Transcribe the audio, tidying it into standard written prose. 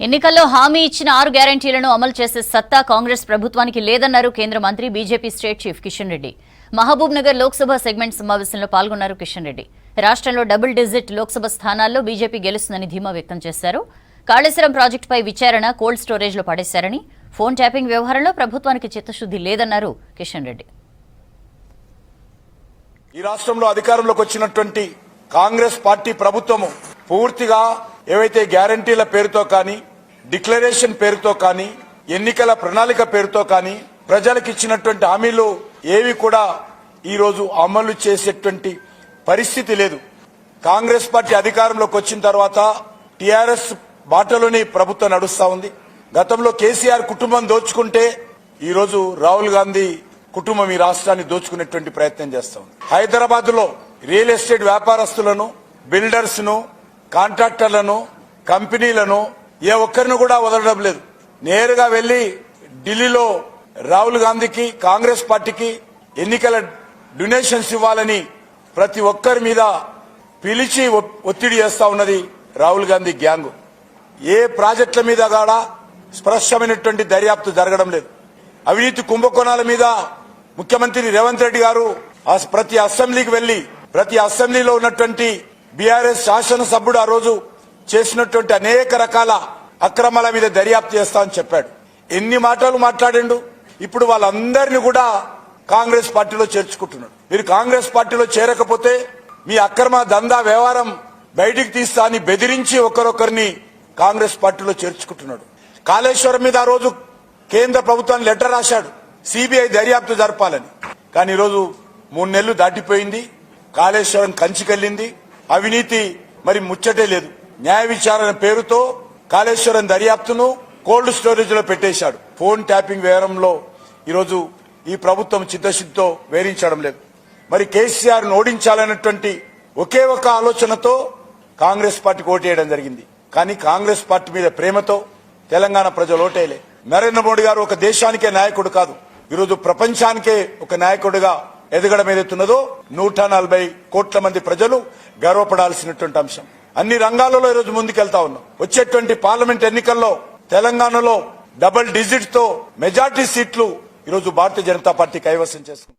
ఎన్నికల్లో హామీ ఇచ్చిన 6 గ్యారెంటీలను అమలు చేసే సత్తా కాంగ్రెస్ ప్రభుత్వానికి లేదన్నారు కేంద్ర మంత్రి BJP state chief Kishan Reddy. Mahabubnagar Lok Sabha segment సమావేశంలో పాల్గొన్నారు కిషన్ రెడ్డి. రాష్ట్రంలో డబుల్ డిజిట్ లోక్సభ స్థానాల్లో బీజేపీ గెలుస్తుందని ధీమా వ్యక్తం చేశారు. కాళేశ్వరం ప్రాజెక్టుపై విచారణ కోల్డ్ స్టోరేజ్లో పడేశారని, ఫోన్ ట్యాపింగ్ వ్యవహారంలో ప్రభుత్వానికి చిత్తశుద్ధి లేదన్నారు కిషన్ రెడ్డి. ఈ రాష్ట్రంలో అధికారంలోకి వచ్చినటువంటి కాంగ్రెస్ పార్టీ ప్రభుత్వము పూర్తిగా ఏవైతే గ్యారంటీల పేరుతో కానీ, డిక్లరేషన్ పేరుతో కానీ, ఎన్నికల ప్రణాళిక పేరుతో కానీ ప్రజలకు ఇచ్చినటువంటి హామీలు ఏవి కూడా ఈ రోజు అమలు చేసేటువంటి పరిస్థితి లేదు. కాంగ్రెస్ పార్టీ అధికారంలోకి వచ్చిన తర్వాత టీఆర్ఎస్ బాటలోని ప్రభుత్వం నడుస్తా ఉంది. గతంలో కేసీఆర్ కుటుంబం దోచుకుంటే ఈ రోజు రాహుల్ గాంధీ కుటుంబం ఈ రాష్ట్రాన్ని దోచుకునేటువంటి ప్రయత్నం చేస్తా ఉంది. హైదరాబాద్ లో రియల్ ఎస్టేట్ వ్యాపారస్తులను, బిల్డర్స్ ను, కాంట్రాక్టర్లను, కంపెనీలను ఏ ఒక్కరిని కూడా వదలడం లేదు. నేరుగా వెళ్లి ఢిల్లీలో రాహుల్ గాంధీకి, కాంగ్రెస్ పార్టీకి ఎన్నికల డొనేషన్స్ ఇవ్వాలని ప్రతి ఒక్కరి మీద పిలిచి ఒత్తిడి చేస్తా ఉన్నది రాహుల్ గాంధీ గ్యాంగ్. ఏ ప్రాజెక్టుల మీద కూడా స్పష్టమైనటువంటి దర్యాప్తు జరగడం లేదు. అవినీతి కుంభకోణాల మీద ముఖ్యమంత్రి రేవంత్ రెడ్డి గారు ప్రతి అసెంబ్లీకి వెళ్లి ప్రతి అసెంబ్లీలో ఉన్నటువంటి బీఆర్ఎస్ శాసనసభ్యుడు ఆ రోజు చేసినటువంటి అనేక రకాల అక్రమాల మీద దర్యాప్తు చేస్తామని చెప్పాడు. ఎన్ని మాటలు మాట్లాడిండు. ఇప్పుడు వాళ్ళందరినీ కూడా కాంగ్రెస్ పార్టీలో చేర్చుకుంటున్నాడు. మీరు కాంగ్రెస్ పార్టీలో చేరకపోతే మీ అక్రమ దందా వ్యవహారం బయటికి తీస్తా అని బెదిరించి ఒకరొకరిని కాంగ్రెస్ పార్టీలో చేర్చుకుంటున్నాడు. కాళేశ్వరం మీద ఆ రోజు కేంద్ర ప్రభుత్వాన్ని లెటర్ రాశాడు, సిబిఐ దర్యాప్తు జరపాలని. కానీ ఈరోజు 3 నెలలు దాటిపోయింది. కాళేశ్వరం కంచికెళ్లింది. అవినీతి మరి ముచ్చటే లేదు. న్యాయ విచారణ పేరుతో కాళేశ్వరం దర్యాప్తును కోల్డ్ స్టోరేజ్ లో పెట్టేశాడు. ఫోన్ ట్యాపింగ్ వ్యవహారంలో ఈరోజు ఈ ప్రభుత్వం చిత్తశుద్ధితో వేరించడం లేదు. మరి కేసీఆర్ ను ఓడించాలన్నటువంటి ఒకే ఒక ఆలోచనతో కాంగ్రెస్ పార్టీకి ఓటేయడం జరిగింది. కానీ కాంగ్రెస్ పార్టీ మీద ప్రేమతో తెలంగాణ ప్రజలు ఓటేయలే. నరేంద్ర మోడీ గారు ఒక దేశానికే నాయకుడు కాదు, ఈరోజు ప్రపంచానికే ఒక నాయకుడిగా ఎదగడం ఏదైతున్నదో 140 కోట్ల మంది ప్రజలు గర్వపడాల్సినటువంటి అంశం. అన్ని రంగాలలో ఈరోజు ముందుకెళ్తా ఉన్నాం. వచ్చేటువంటి పార్లమెంట్ ఎన్నికల్లో తెలంగాణలో డబుల్ డిజిట్ తో మెజార్టీ సీట్లు ఈరోజు భారతీయ జనతా పార్టీ కైవసం చేసుకుంది.